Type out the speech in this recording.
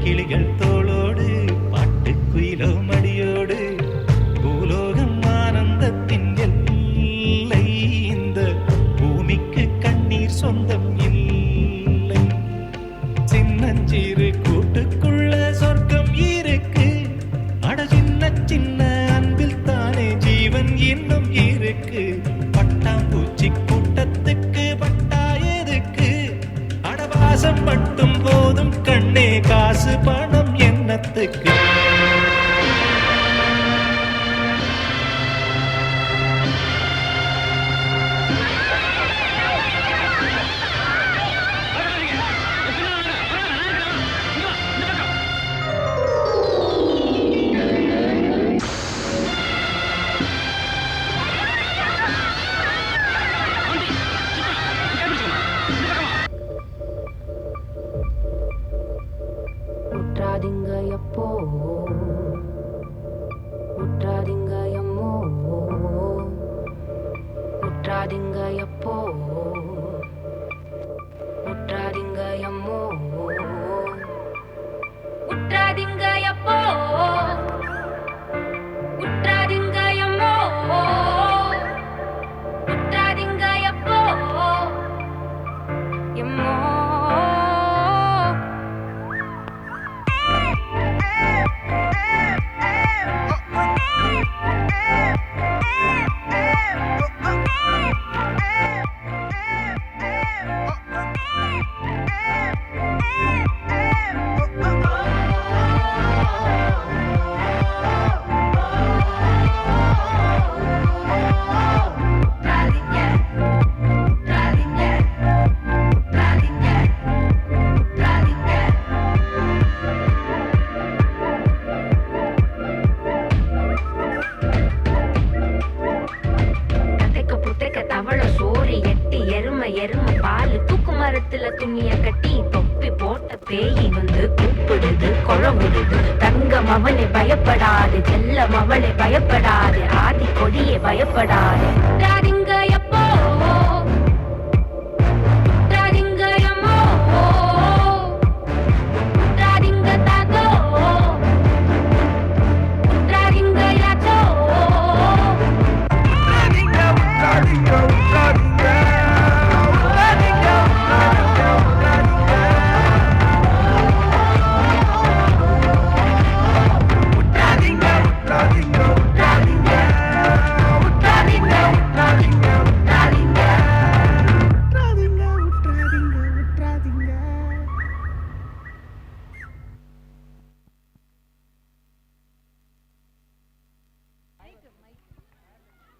கிளிகள் தோளோடு பாட்டுக்குயிலோ மடியோடு பூலோகம் ஆனந்தத்தின் எல்லை இந்த பூமிக்கு கண்ணீர் சொந்தம் இல்லை சின்னஞ்சிறு கூட்டுக்குள்ள சொர்க்கம் இருக்கு அட சின்ன சின்ன அன்பில் தானே ஜீவன் இன்னும் இருக்கு பட்டாம்பூச்சி கூட்டத்துக்கு பட்டா எதுக்கு அடவாசம் மட்டும் போதும் கண்ணே காசு பணம் என்னத்துக்கு உற்றாதீங்க எப்போ உற்றாதீங்க எம்மோ உற்றாதீங்க எப்போ உற்றாதீங்க எம்மோ உற்றாதீங்க எப்போ உற்றாதீங்க எம்மோ உற்றாதீங்க எப்போ எம்மோ எருமை பாலு தூக்கு மரத்துல துணிய கட்டி தொப்பி போட்ட பேய் வந்து கூப்பிடுது குழவுடுது தங்கம் அவளை பயப்படாது செல்லம் அவளை பயப்படாது ஆதி கொடியை பயப்படாது